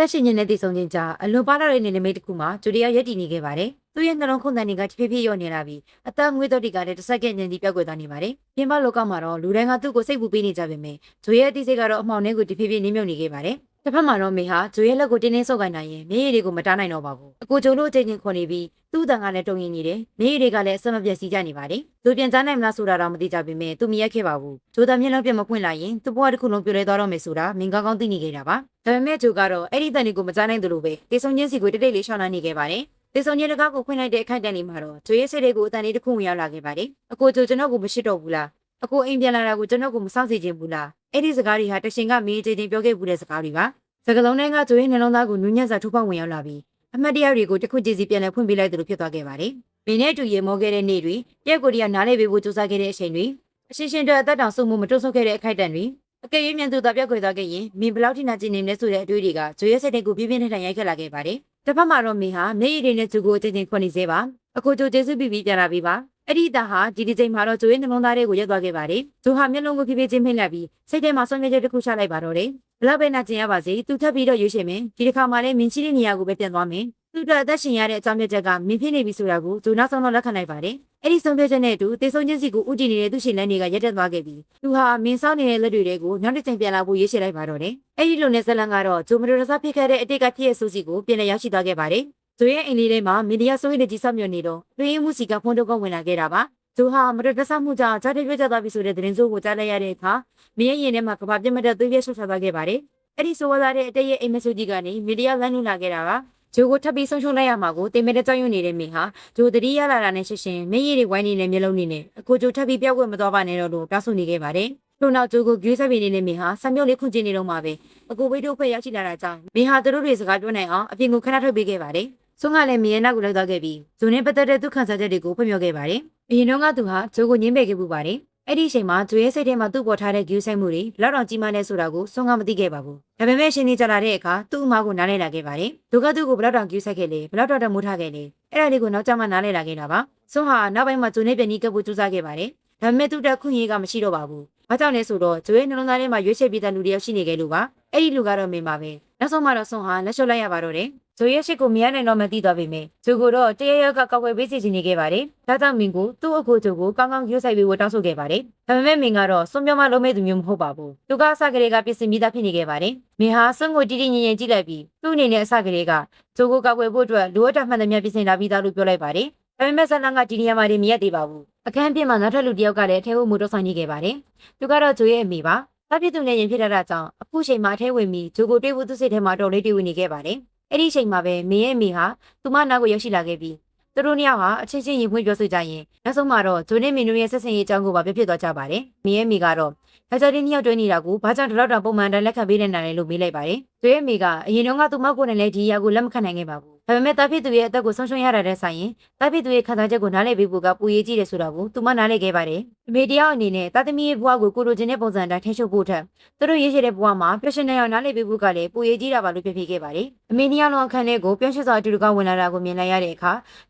သက်ရှင်နေတဲ့တည်ဆုံခြင်းကြောင့်အလွန်ပါလာတဲ့နေနမိတ်တစ်ခုမှာဂျူဒီယာရက်တည်နေခဲ့ပါတယ်။သူ့ရဲ့နှလုံးခုန်တန်တွေကတဖြည်းဖြည်းလျော့နေလာပြီးအသက်ငွေတော့တီကလည်းတစ်စက္ကန့်ချင်းစီပြောက်ကွယ်သွားနေပါတယ်။ပြင်ပလောကမှာတော့လူတိုင်းကသူ့ကိုစိတ်ပူပေးနေကြပေမဲ့ဂျိုရဲ့အသိစိတ်ကတော့အမှောင်ထဲကိုတဖြည်းဖြည်းနင်းမြုပ်နေခဲ့ပါတယ်။တစ်ဖက်မှာတော့မေဟာဂျိုရဲ့လက်ကိုတင်းတင်းဆုပ်ကိုင်နိုင်ရင်မျက်ရည်တွေကိုမတားနိုင်တော့ပါဘူး။အကိုဂျိုတို့အချိန်ချင်းခွန်နေပြီးသူ့တန်ကလည်းတုံရင်နေတယ်။မျက်ရည်တွေကလည်းအဆက်မပြတ်စီးကြနေပါတယ်။သူပြန်ကြားနိုင်မလားဆိုတာတော့မသိကြပေမဲ့သူမရက်ခဲ့ပါဘူး။ဂျိုသားမျက်လုံးပြတ်မဖွင့်လာရင်သူ့ဘဝတစ်ခုလုံးပြိုလဲသွားတော့မယ်ဆိုတာမင်းကောင်းကောင်းသိနေခဲ့တာပါ။ဒါပေမဲ့ဂျိုကတော့အဲ့ဒီတန်တွေကိုမကြားနိုင်သလိုပဲတေဆုံချင်းစီကိုတိတ်တိတ်လေးရှောင်းလာနေခဲ့ပါတယ်။တေဆုံချင်းတကားကိုဖွင့်လိုက်တဲ့အခိုက်အတန့်လေးမှာတော့ဂျိုရဲ့စိတ်တွေကိုအတန်လေးတစ်ခုဝင်ရောက်လာခဲ့ပါတယ်။အကိုဂျိုကျွန်တော်ကိုမရှိတော့ဘူးလား။အကိုအိမ်ပြန်လာတာကိုကျွန်တော်ကိုမစောင့်စီခြင်းဘူးလား။အဲ့ဒီစကားတွေဟာတရှင်ကမင်းချင်းချင်းပြောခဲ့ဘူးတဲ့စကားတွေပါ။စကားလုံးတွေကဂျိုရဲ့နှလုံးသားကိုနူးညံ့စွာထိုးပေါက်ဝင်ရောက်လာပြီးအမတ်တရားတွေကိုတစ်ခုချင်းစီပြန်လည်ဖွင့်ပေးလိုက်သလိုဖြစ်သွားခဲ့ပါတယ်။မင်းနဲ့အတူရေမောခဲ့တဲ့နေ့တွေပြက်ကိုရီးယားနားလေပေးဖို့စူးစမ်းခဲ့တဲ့အချိန်တွေအရှင်းရှင်းတော့အသက်တောင်ဆုမှုမတွတ်ဆုတ်ခဲ့တဲ့အခိုက်အတန့်တွေအကယ်၍မြန်သူသာပြောက်ခွေသွားခဲ့ရင်မင်းဘလောက်ထိနာကျင်နေလဲဆိုတဲ့အတွေ့တွေကဂျိုရဲ့စိတ်တွေကိုပြင်းပြင်းထန်ထန်ရိုက်ခတ်လာခဲ့ပါတယ်။တစ်ဖက်မှာတော့မင်းဟာမျက်ရည်တွေနဲ့ဂျိုကိုအချင်းချင်းခွန်နေစေပါ။အခုဂျိုကျေးဇူးပြီးပြန်လာပြီပါ။အဲ့ဒီအသားဟာဒီချိန်မှာတော့ဂျိုရဲ့နှလုံးသားတွေကိုရက်သွားခဲ့ပါတယ်။ဂျိုဟာမျက်လုံးကိုဖြည်းဖြည်းချင်းဖိလိုက်ပြီးစိတ်ထဲမှာဆွမ်းမြဲချက်တစ်ခုချလိုက်ပါတော့တယ်။ဘလောက်ပဲနာကျင်ရပါစေသူထပ်ပြီးတော့ရွေးရှင်မယ်။ဒီတစ်ခါမှလည်းမင်းချီတဲ့နေရာကိုပဲပြန်သွားမယ်။သူ့အတွက်အသက်ရှင်ရတဲ့အကြောင်းပြချက်ကမင်းဖြစ်နေပြီဆိုတာကိုဂျိုနောက်ဆုံးတော့လက်ခံနိုင်ပါတယ်။အဲ့ဒီဆုံးဖြတ်ချက်နဲ့အတူတေဆုံချင်းစီကိုဥတည်နေတဲ့သူရှင်လန်းတွေကရက်တက်သွားခဲ့ပြီးသူဟာမင်းဆောင်နေတဲ့လက်တွေကိုနောက်တစ်ချိန်ပြန်လာဖို့ရွေးချယ်လိုက်ပါတော့တယ်။အဲ့ဒီလိုနဲ့ဇလန်ကတော့ဂျိုမတိုရဆာဖြစ်ခဲ့တဲ့အတိတ်ကဖြစ်ရဲ့ဆိုစီကိုပြန်လည်ရောက်ရှိသွားခဲ့ပါတယ်။ဂျိုရဲ့အိမ်လေးထဲမှာမီဒီယာဆိုရင်တကြီးဆောက်မြွနေတော့တွင်းမှုစီကဖုန်းတော့ဝင်လာခဲ့တာပါ။ဂျိုဟာမတိုရဆာမှုကြောင့်ဂျာတိပြတ်သွားပြီဆိုတဲ့သတင်းစိုးကိုကြားလိုက်ရတဲ့အခါမင်းရဲ့ရင်ထဲမှာကဘာပြတ်မတဲ့သွေးပြတ်ဆွတ်သွားခဲ့ပါတယ်။အဲ့ဒီဆိုဝါသားတဲ့အတိတ်ရဲ့အိမ်မဆိုကြီးကနေမီဒီယာလမ်းလူလာခဲ့တာပါ။ဂျိုကိုထပ်ပြီးဆုံးရှုံးလိုက်ရမှာကိုတင်မဲ့တဲ့ကြောက်ရွံ့နေတဲ့မင်းဟာဂျိုတတိရလာတာနဲ့ရှင်းရှင်းမျက်ရည်တွေဝိုင်းနေတဲ့မျက်လုံးတွေနဲ့အကိုဂျိုထပ်ပြီးပြောက်ွက်မသွားပါနဲ့တော့လို့ပြောဆိုနေခဲ့ပါတယ်။ထို့နောက်ဂျိုကိုဂွေးဆက်ပြီးနေတဲ့မင်းဟာဆံမြုပ်လေးခွန့်ကျင်နေတော့မှာပဲအကိုဝိတ်တို့ဖွဲ့ရောက်ရှိလာတာကြောင့်မင်းဟာသူတို့တွေစကားပြောနိုင်အောင်အပြင်ကိုခဏထုတ်ပေးခဲ့ပါတယ်။ဆုံးကလည်းမင်းရဲ့နောက်ကိုလိုက်သွားခဲ့ပြီးဂျိုနဲ့ပတ်သက်တဲ့သူခံစားချက်တွေကိုဖွင့်ပြခဲ့ပါတယ်။အရင်တော့ကသူဟာဂျိုကိုညှင်းပယ်ခဲ့ပူပါတယ်။အဲ့ဒီအချိန်မှာဂျိုရဲ့စိတ်ထဲမှာသူ့ပေါ်ထားတဲ့ဂူးဆိုင်မှုတွေဘလောက်တောင်ကြီးမားလဲဆိုတာကိုဆုံးကမသိခဲ့ပါဘူး။ဒါပေမဲ့ရှင်နေကြလာတဲ့အခါသူ့အမားကိုနားလဲလာခဲ့ပါတယ်။ဒုက္ခသူ့ကိုဘလောက်တောင်ဂူးဆိုင်ခဲ့လဲဘလောက်တောင်မိုးထားခဲ့လဲအဲ့ဒါလေးကိုနောက်ကျမှနားလဲလာခဲ့တာပါ။ဆုံးဟာနောက်ပိုင်းမှာဂျိုနဲ့ပြန်နီးကပ်ဖို့ကြိုးစားခဲ့ပါတယ်။ဒါပေမဲ့သူ့တက်ခွင့်ရကမရှိတော့ပါဘူး။ဘာကြောင့်လဲဆိုတော့ဂျိုရဲ့နှလုံးသားထဲမှာရွေးချယ်ပြီးတဲ့လူတယောက်ရှိနေခဲ့လို့ပါ။အဲ့ဒီလူကတော့မင်းပါပဲ။နောက်ဆုံးမှတော့ဆုံးဟာလက်လျှော့လိုက်ရပါတော့တယ်။ဂျိုရဲ့ရှစ်ကိုမရနိုင်တော့မှသိသွားပေမဲ့ဂျိုကိုတော့တရရကကောက်ွယ်ပေးစီချင်နေခဲ့ပါတယ်။ဒါကြောင့်မင်းကိုသူ့အကိုဂျိုကိုကောင်းကောင်းရွေးဆိုင်ပေးဖို့တောင်းဆိုခဲ့ပါတယ်။ဒါပေမဲ့မင်းကတော့စွန့်ပြောမလုံးမဲ့သူမျိုးမဟုတ်ပါဘူး။သူကအစကလေးကပြင်ဆင်ပြီးသားဖြစ်နေခဲ့ပါတယ်။မင်းဟာစွန့်ကိုတီးတီးငြိမ်ငြိမ်ကြည့်လိုက်ပြီးသူ့အနေနဲ့အစကလေးကဂျိုကိုကောက်ွယ်ဖို့အတွက်လိုအပ်တာမှန်သမျှပြင်ဆင်လာပြီးသားလို့ပြောလိုက်ပါတယ်။ဒါပေမဲ့ဆန်လန်ကဒီနေရာမှာမရက်သေးပါဘူး။အခန်းပြင်မှာနောက်ထပ်လူတစ်ယောက်ကလည်းအထဲကိုမူတော့ဆိုင်နေခဲ့ပါတယ်။သူကတော့ဂျိုရဲ့အမိပါ။တပ်ပြသူနဲ့ရင်ဖြစ်တာကြောင့်အခုချိန်မှာအထဲဝင်ပြီးဂျိုကိုတွေ့ဖို့သူ့စိတ်ထဲမှာတော်လေးတွေ့ဝင်နေခဲ့ပါတယ်။အဲ့ဒီချိန်မှာပဲမင်းရဲ့အမိဟာသူမနာကိုရောက်ရှိလာခဲ့ပြီးသူတို့နှစ်ယောက်ဟာအချင်းချင်းရင်ဖွင့်ပြောဆိုကြရင်နောက်ဆုံးမှာတော့ဂျိုနဲ့မင်းတို့ရဲ့ဆက်ဆံရေးအကြောင်းကိုပါပြဖြစ်သွားကြပါတယ်။မင်းရဲ့အမိကတော့ဒါကြတဲ့နှစ်ယောက်တွဲနေတာကိုဘာကြောင့်ဒီလောက်တောင်ပုံမှန်တိုင်းလက်ခံပေးနေတာလဲလို့မေးလိုက်ပါတယ်။ဂျိုရဲ့အမိကအရင်ကသူမကိုနဲ့လည်းဒီအရာကိုလက်မခံနိုင်ခဲ့ပါဘူး။ဒါပေမဲ့တာဖြစ်သူရဲ့အသက်ကိုဆုံးရှုံးရတာတဲ့ဆိုင်ရင်တာဖြစ်သူရဲ့ခံစားချက်ကိုနားလည်ပေးဖို့ကပူရေးကြည့်တယ်ဆိုတာကိုသူမနားလည်ခဲ့ပါတယ်။အမေတယောက်အနေနဲ့တာသမီရဲ့ဘဝကိုကိုလိုချင်တဲ့ပုံစံတိုင်းထိန်းချုပ်ဖို့ထက်သူတို့ရေးရှိတဲ့ဘဝမှာ professional အောင်နားလည်ပေးဖို့ကလည်းပူရေးကြည့်တာပါလို့ပြခဲ့ပါတယ်။အမေနှစ်ယောက်လုံးအခန်းထဲကိုပြောင်းရွှေ့စွာအတူတူကဝင်လာတာကိုမြင်လိုက်ရတဲ့အခ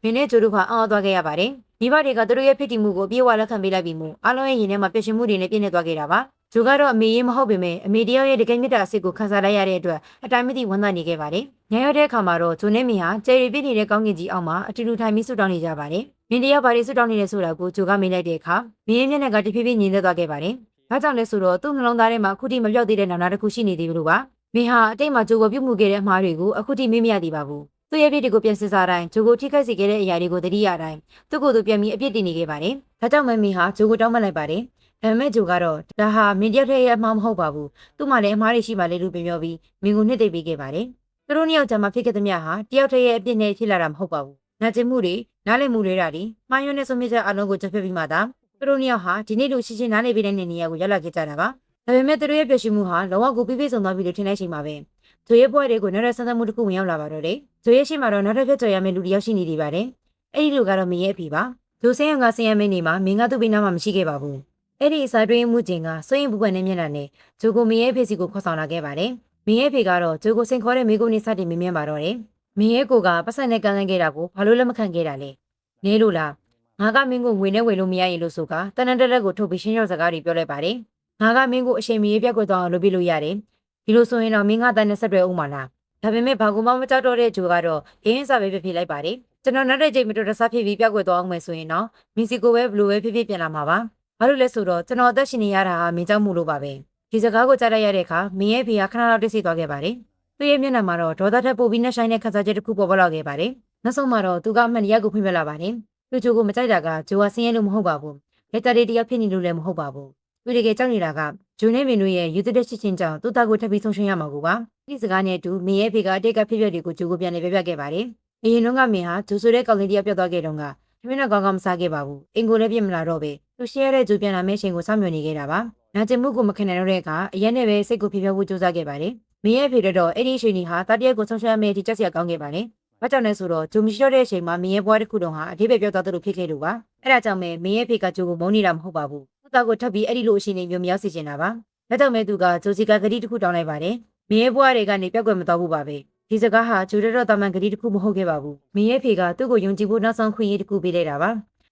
ါမင်းနဲ့ဂျိုတို့ကအော်သွားခဲ့ရပါတယ်။မိဘတွေကသူတို့ရဲ့ဖြစ်တည်မှုကိုအပြည့်အဝလက်ခံပေးလိုက်ပြီးမှအားလုံးရဲ့ရင်ထဲမှာပြည့်စုံမှုတွေနဲ့ပြည့်နေသွားခဲ့တာပါ။ဂျိုကတော့အမေရေးမဟုတ်ပေမဲ့အမေတယောက်ရဲ့တကယ်မြတ်တာအစ်စ်ကိုခံစားလိုက်ရတဲ့အတွက်အတိုင်းမသိဝမ်းသာနေခဲ့ပါတယ်။ညရတဲ့အခါမှာတော့ဂျိုနဲ့မင်းဟာကျယ်ရီပြည့်နေတဲ့ကောင်းကင်ကြီးအောက်မှာအတူတူထိုင်ပြီးဆုတောင်းနေကြပါတယ်။မင်းတယောက်ဘာတွေဆုတောင်းနေလဲဆိုတာကိုဂျိုကမေးလိုက်တဲ့အခါမင်းရဲ့မျက်နှာကတဖြည်းဖြည်းငြိမ်သက်သွားခဲ့ပါတယ်။ဘာကြောင့်လဲဆိုတော့သူ့နှလုံးသားထဲမှာအခုထိမပြောက်သေးတဲ့နာနာတစ်ခုရှိနေသေးလို့ပါ။မင်းဟာအတိတ်မှာဂျိုကိုပြုတ်မှုခဲ့တဲ့အမှားတွေကိုအခုထိမေ့မရသေးပါဘူး။သူ့ရဲ့ပြစ်တွေကိုပြန်စစ်စားတိုင်းဂျိုကိုထိခိုက်စေခဲ့တဲ့အရာတွေကိုသတိရတိုင်းသူ့ကိုယ်သူပြန်ပြီးအပြစ်တင်နေခဲ့ပါတယ်။ဒါကြောင့်မင်းဟာဂျိုကိုတောင်းပန်လိုက်ပါတယ်။ဒါပေမဲ့ဂျိုကတော့ဒါဟာမင်းတယောက်ရဲ့အမှားမဟုတ်ပါဘူး။သူ့မှာလည်းအမှားတွေရှိမှလေလို့ပြောပြီးမင်းကိုနှစ်သိမ့်ပေးခဲ့ပါတယ်။သူတို့နှစ်ယောက်ကြားမှာဖြစ်ခဲ့သမျှဟာတယောက်ရဲ့အပြစ်နဲ့ဖြစ်လာတာမဟုတ်ပါဘူး။နာကျင်မှုတွေနားလည်မှုတွေတာဒီမှားယွင်းတဲ့ဆုံးဖြတ်ချက်အလုံးကိုချက်ဖက်ပြီးမှသာသူတို့နှစ်ယောက်ဟာဒီနေ့လိုရှင်းရှင်းနားလည်ပေးတဲ့နေရာကိုရောက်လာခဲ့ကြတာပါ။ဒါပေမဲ့သူတို့ရဲ့ပြည့်စုံမှုဟာလောကကိုပြည့်ပြည့်စုံသွားပြီလို့ထင်လိုက်ချိန်မှာပဲဂျိုရဲ့ဘဝတွေကိုနောက်ထပ်ဆန်းသမှုတစ်ခုဝင်ရောက်လာပါတော့တယ်။ဂျိုရဲ့ရှေ့မှာတော့နောက်ထပ်ပြတ်ကျော်ရမယ့်လူတစ်ယောက်ရှိနေသေးပါတယ်။အဲ့ဒီလူကတော့မင်းရဲ့အဖေပါ။ဂျိုဆင်းရုံကဆင်းရဲမင်းနေမှာမင်းကသူ့ဘေးနားမှာမရှိခဲ့ပါဘူး။အဲ့ဒီအစာတွင်းမှုချင်းကစွန့်ရင်ပူပန်နေမျက်နှာနဲ့ဂျိုကိုမင်းရဲ့ဖေစီကိုခေါ်ဆောင်လာခဲ့ပါတယ်။မင်းရဲ့ဖေကတော့ဂျိုကိုစင်ခေါ်တဲ့မိကုန်းနဲ့စတင်မင်းမြန်းပါတော့တယ်။မင်းရဲ့ကိုကပတ်စံနဲ့ကန်လန်းခဲ့တာကိုဘာလို့လက်မခံခဲ့တာလဲ။နဲလို့လား။ငါကမင်းကိုငွေနဲ့ဝယ်လို့မရရင်လို့ဆိုကတနန်တက်လက်ကိုထုတ်ပြီးရှင်းရောက်စကားတွေပြောလိုက်ပါတယ်။ငါကမင်းကိုအချိန်မီပြတ်ကွက်သွားအောင်လုပ်ပြလို့ရတယ်။ဒီလိုဆိုရင်တော့မင်းကတန်းနဲ့ဆက်တွဲဦးမှာလား ဒါပေမဲ့ဘာကူမှမကြောက်တော့တဲ့ဂျိုကတော့အင်းစာပဲဖြစ်လိုက်ပါတယ်ကျွန်တော်နောက်တဲ့ချိန်မတော်တဆဖြစ်ပြီးပြောက်ွယ်သွားအောင်မယ်ဆိုရင်တော့မင်စီကိုပဲဘလို့ပဲဖြစ်ပြန်လာမှာပါဘာလို့လဲဆိုတော့ကျွန်တော်အသက်ရှင်နေရတာဟာမင်းကြောက်မှုလို့ပါပဲဒီစကားကိုကြားလိုက်ရတဲ့အခါမင်းရဲ့ဖေကခဏလောက်တိတ်ဆိတ်သွားခဲ့ပါတယ်သူ့ရဲ့မျက်နှာမှာတော့ဒေါသထက်ပိုပြီးနှက်ဆိုင်တဲ့ခန်းစားချက်တစ်ခုပေါ်ပေါက်လာခဲ့ပါတယ်နောက်ဆုံးမှာတော့သူကအမှန်တရားကိုဖွင့်ပြလာပါတယ်သူဂျိုကိုမကြိုက်တာကဂျိုဟာဆင်းရဲလို့မဟုတ်ပါဘူးလက်တာလေးတယောက်ဖြစ်နေလို့လည်းမဟုတ်ပါဘူးသူတကယ်ကြောက်နေတာကဂျိုနဲ့မင်းတို့ရဲ့ယူသတဲ့ချစ်ချင်းကြောင့်သူ့သားကိုထပ်ပြီးဆုံးရှုံးရမှာကိုပါဒီစကားနဲ့အတူမင်းရဲ့ဖေကအတိတ်ကဖြစ်ပျက်တွေကိုဂျိုကိုပြန်လည်းပြပြခဲ့ပါတယ်အရင်တုန်းကမင်းဟာဂျိုဆိုတဲ့ကောင်လေးတယောက်ပြောက်သွားခဲ့တော့ကထမင်းတော့ကောင်းကောင်းမစားခဲ့ပါဘူးအင်ကိုလည်းပြစ်မလာတော့ပဲသူရှဲရတဲ့ဂျိုပြန်လာမယ့်ချိန်ကိုစောင့်မျှော်နေခဲ့တာပါနာကျင်မှုကိုမခံနိုင်တော့တဲ့အခါအရက်နဲ့ပဲစိတ်ကိုဖြေဖြောက်ဖို့ကြိုးစားခဲ့ပါတယ်မင်းရဲ့ဖေတော့အဲ့ဒီအချိန်ကြီးဟာတာတရက်ကိုဆုံးရှုံးရမယ့်အထိကြက်စရာကောင်းခဲ့ပါတယ်ဘာကြောင့်လဲဆိုတော့ဂျိုမရှိတော့တဲ့အချိန်မှာမင်းရဲ့ဘွားတစ်ခုလုံးဟာအထိပ္ပယ်ပြောက်သွားသလိုဖြစ်ခဲ့လို့ပါအဲ့ဒါကြောင့်ပဲမင်းရဲ့ဖေကဂျိုကိုမုန်းနေတာမဟုတ်ပါဘူးသူ့သားကိုထပ်ပြီးအဲ့ဒီလိုအချိန်လေးမျိုးမရောက်စေချင်တာပါဒါကြောင့်ပဲသူကဂျိုစီကဂတိတစ်ခုတောင်းလိုက်ပါတယ်မင်းရဲ့ဘွားတွေကနေပြောက်ွယ်မသွားဘူးပါပဲဒီစကားဟာဂျိုတော့တာမန်ဂတိတစ်ခုမဟုတ်ခဲ့ပါဘူးမင်းရဲ့ဖေကသူ့ကိုယုံကြည်ဖို့နောက်ဆုံးခွင့်ရတစ်ခုပေးလိုက်တာပါ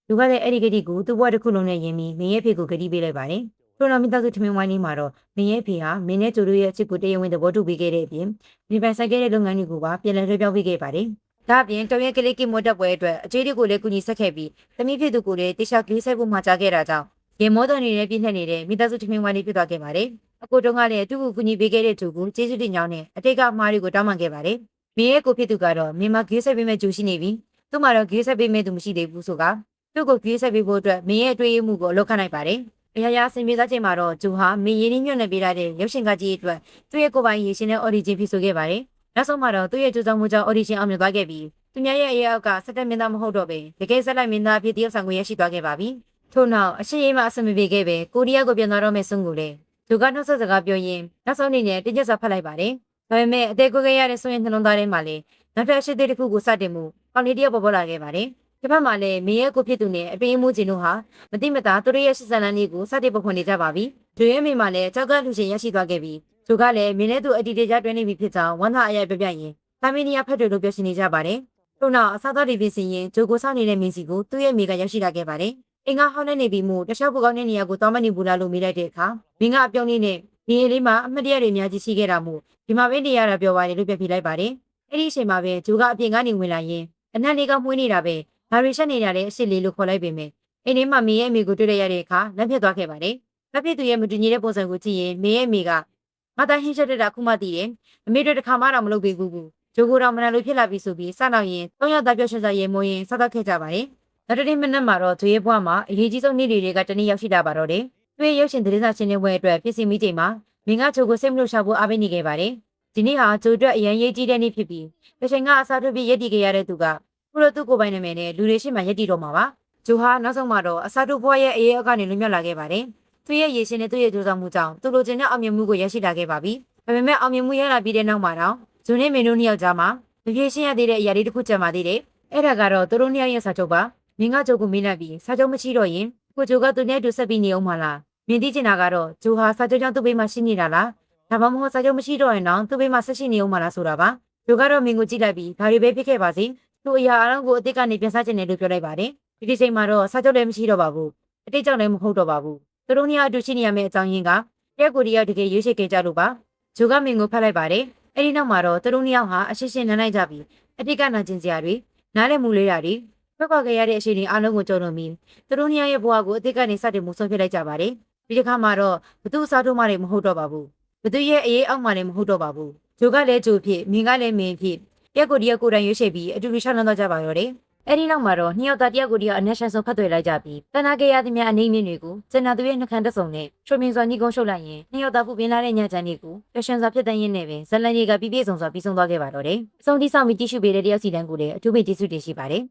သူကလည်းအဲ့ဒီဂတိကိုသူ့ဘွားတစ်ခုလုံးနဲ့ယဉ်ပြီးမင်းရဲ့ဖေကိုဂတိပေးလိုက်ပါတယ်ထို့နောက်မိသားစုထမင်းဝိုင်းလေးမှာတော့မင်းရဲ့ဖေဟာမင်းနဲ့ဂျိုတို့ရဲ့အချစ်ကိုတရားဝင်သဘောတူပေးခဲ့တဲ့အပြင်ဒီပိုင်ဆိုင်ခဲ့တဲ့လုပ်ငန်းတွေကိုပါပြန်လည်လွှဲပြောင်းပေးခဲ့ပါတယ်ဒါအပြင်တော်ရဲကလေးကီမိုတက်ပွဲအတွက်အကျွေးတွေကိုလည်းကူညီဆက်ခဲ့ပြီးသမီးဖြစ်သူကိုလည်းတေချာကလေးဆိုင်ဖို့မှာကြားခဲ့တာကြောင့်ရေမောတော်နေတဲ့ပြည့်နှက်နေတဲ့မိသားစုထမင်းဝိုင်းလေးဖြစ်သွားခဲ့ပါတယ်အကိုတုံးကလည်းသူ့ကိုကူညီပေးခဲ့တဲ့သူကိုကျေးဇူးတင်ကြောင်းနဲ့အတိတ်ကအမှားတွေကိုတောင်းပန်ခဲ့ပါတယ်မင်းရဲ့ကိုဖြစ်သူကတော့မင်းမဂေးဆက်ပေးမဲ့ဂျိုရှိနေပြီသူ့မှာတော့ဂေးဆက်ပေးမဲ့သူမရှိသေးဘူးဆိုကသူ့ကိုဂေးဆက်ပေးဖို့အတွက်မင်းရဲ့အတွေ့အမှုကိုအလုပ်ခန့်လိုက်ပါတယ်အရာရာအစဉ်ပြေစားချိန်မှာတော့ဂျိုဟာမင်းရင်းနှီးမြှုပ်နှံပေးထားတဲ့ရုပ်ရှင်ကကြီးအတွက်သူ့ရဲ့ကိုယ်ပိုင်ရေရှင်နဲ့အော်ဒီဂျင်ဖြစ်ဆိုခဲ့ပါတယ်နောက်ဆုံးမှာတော့သူ့ရဲ့ကြိုးစားမှုကြောင့်အော်ဒီရှင်အောင်မြင်သွားခဲ့ပြီးသူများရဲ့အရာအောက်ကစက်တက်မင်းသားမဟုတ်တော့ပဲတကယ်ဆက်လိုက်မင်းသားဖြစ်တယောက်ဆောင်ကိုရရှိသွားခဲ့ပါပြီထို့နောက်အရှိရေးမှအဆင်မပြေခဲ့ပဲကိုရီးယားကိုပြန်သွားတော့မယ့်ဆုံးကိုလည်းဂျိုကနှုတ်ဆက်စကားပြောရင်းနောက်ဆုံးအနေနဲ့တင်းကျပ်စွာဖတ်လိုက်ပါတယ်ဒါပေမဲ့အသေးကိုယ်ခဲ့ရတဲ့ဆုံးရဲ့နှလုံးသားထဲမှာလည်းနောက်ထပ်အရှိသေးတစ်ခုကိုစတင်မှုကောင်းလေးတယောက်ပေါ်ပေါ်လာခဲ့ပါတယ်တစ်ဖက်မှာလည်းမင်းရဲ့ကိုဖြစ်သူနဲ့အပေးအမှုချင်းတို့ဟာမတိမတာသူတို့ရဲ့ရှစ်ဆန်လန်းလေးကိုစတင်ပုံဖွင့်နေကြပါပြီဂျိုရဲ့မိမှာလည်းကြောက်ကလူချင်းရရှိသွားခဲ့ပြီးဂျိုကလည်းမင်းနဲ့သူအတီတေကြတွဲနေပြီဖြစ်ကြောင်းဝမ်းသာအရိုက်ပြပြရင်သမီးနီယာဖက်တွေလို့ပြောရှင်နေကြပါတယ်ထို့နောက်အစားသောက်တွေပြင်ဆင်ရင်ဂျိုကိုစောင့်နေတဲ့မင်းစီကိုသူ့ရဲ့မိကရောက်ရှိလာခဲ့ပါတယ်အင်္ဂါဟောင်းနေနေပြီးမှတခြားပူကောင်းတဲ့နေရာကိုတောင်းမနေဘူးလားလို့မေးလိုက်တဲ့အခါမင်းကအပြုံးလေးနဲ့ဒီအေးလေးမှာအမတ်တရတွေအများကြီးရှိခဲ့တာမို့ဒီမှာပဲနေရတာပြောပါတယ်လို့ပြပြလိုက်ပါတယ်အဲ့ဒီအချိန်မှာပဲဂျိုကအပြင်ကနေဝင်လာရင်အနက်လေးကမှုေးနေတာပဲဘာရီရှက်နေတာလည်းအရှိလေးလို့ခေါ်လိုက်ပေမဲ့အိမ်ထဲမှာမင်းရဲ့အမေကိုတွေ့ရတဲ့အခါလက်ဖြစ်သွားခဲ့ပါတယ်လက်ဖြစ်သူရဲ့မတူညီတဲ့ပုံစံကိုကြည့်ရင်မင်းရဲ့အမေကငါသားဟင်းချက်တဲ့တာခုမှသိတယ်အမေတို့တစ်ခါမှတော့မလုပ်ပေးဘူးဂျိုကိုတော့မနက်လို့ဖြစ်လာပြီဆိုပြီးစနောက်ရင်၃ယောက်သားပြောရှင်စားရေမိုးရင်စားတော့ခဲ့ကြပါတယ်နောက်တစ်နေ့မနက်မှာတော့ဂျိုရဲ့ဘွားမှာအရေးကြီးဆုံးနေ့တွေကတနေ့ရောက်ရှိလာပါတော့တယ်သူရဲ့ရုပ်ရှင်သတင်းစာရှင်းလင်းပွဲအတွက်ပြင်ဆင်မိချိန်မှာမင်းကဂျိုကိုစိတ်မလို့ရှာဖို့အားပေးနေခဲ့ပါတယ်ဒီနေ့ဟာဂျိုအတွက်အရန်ရေးကြီးတဲ့နေ့ဖြစ်ပြီးတစ်ချိန်ကအစားထိုးပြီးရက်တည်ခဲ့ရတဲ့သူကခုလိုသူ့ကိုယ်ပိုင်နာမည်နဲ့လူတွေရှိမှရက်တည်တော့မှာပါဂျိုဟာနောက်ဆုံးမှာတော့အစားထိုးဘွားရဲ့အရေးအောက်ကနေလွတ်မြောက်လာခဲ့ပါတယ်သူရဲ့ရေရှင်နဲ့သူ့ရဲ့ကြိုးစားမှုကြောင့်သူလိုချင်တဲ့အောင်မြင်မှုကိုရရှိလာခဲ့ပါပြီဒါပေမဲ့အောင်မြင်မှုရလာပြီးတဲ့နောက်မှာတော့ဂျိုနဲ့မင်းတို့နှစ်ယောက်ကြားမှာမပြေရှင်းရသေးတဲ့အရာလေးတစ်ခုကြံပါသေးတယ်အဲ့ဒါကတော့သူတို့နှစ်ယောက်ရဲ့စာချုပ်ပါမင်းကဂျိုကိုမေးလိုက်ပြီးစာချုပ်မရှိတော့ရင်ကိုဂျိုကသူနဲ့တူဆက်ပြီးနေအောင်မလားမင်းသိချင်တာကတော့ဂျိုဟာစာချုပ်ကြောင့်သူ့ဘေးမှာရှိနေတာလားဒါမှမဟုတ်စာချုပ်မရှိတော့ရင်တော့သူ့ဘေးမှာဆက်ရှိနေအောင်မလားဆိုတာပါဂျိုကတော့မင်းကိုကြည့်လိုက်ပြီးဒါတွေပဲဖြစ်ခဲ့ပါစေသူ့အရာအလုံးကိုအစ်စ်ကနေပြန်စားချင်တယ်လို့ပြောလိုက်ပါတယ်ဒီချိန်မှာတော့စာချုပ်လည်းမရှိတော့ပါဘူးအတိတ်ကြောင့်လည်းမဟုတ်တော့ပါဘူးသူတို့နှစ်ယောက်အတူရှိနေရမယ့်အကြောင်းရင်းကတရက်ကိုတယောက်တကယ်ရွေးချယ်ခဲ့ကြလို့ပါဂျိုကမင်းကိုဖတ်လိုက်ပါတယ်အဲ့ဒီနောက်မှာတော့သူတို့နှစ်ယောက်ဟာအရှင်းရှင်းနမ်းလိုက်ကြပြီးအတိတ်ကနာကျင်စရာတွေနားလည်မှုလေးတွေထွက်ခွာခဲ့ရတဲ့အချိန်တွေအားလုံးကိုကြုံလို့ပြီးသူတို့နှစ်ယောက်ရဲ့ဘဝကိုအတိတ်ကနေစတင်မှုဆုံးဖြတ်လိုက်ကြပါတယ်ဒီတစ်ခါမှာတော့ဘသူအစားထိုးမှလည်းမဟုတ်တော့ပါဘူးဘသူရဲ့အရေးအောက်မှလည်းမဟုတ်တော့ပါဘူးဂျိုကလည်းဂျိုဖြစ်မင်းကလည်းမင်းဖြစ်တရက်ကိုတရက်ကိုယ်တိုင်ရွေးချယ်ပြီးအတူတူရှောင်းလန်းသွားကြပါတော့တယ်အဲ့ဒီနောက်မှာတော့နှစ်ယောက်သားတယောက်ကိုတယောက်အနက်ရှန်ဆုံးဖတ်သွယ်လိုက်ကြပြီးတနာခဲ့ရသမျှအနေအမြင့်တွေကိုစင်နာသူရဲ့နှခမ်းတဆုံနဲ့ချွေမြင်စွာညီကုန်းရှုပ်လိုက်ရင်နှစ်ယောက်သားပူပင်လာတဲ့ညချမ်းတွေကိုပျော်ရွှင်စွာဖြစ်တဲ့ရင်းနဲ့ပဲဇလန်ကြီးကပြည့်ပြည့်စုံစွာပြီးဆုံးသွားခဲ့ပါတော့တယ်အဆုံးထိဆောင်ပြီးကြည့်ရှုပေးတဲ့တယောက်စီတန်းကိုလည်းအထူးပဲကျေးဇူးတင်ရှိပါတယ်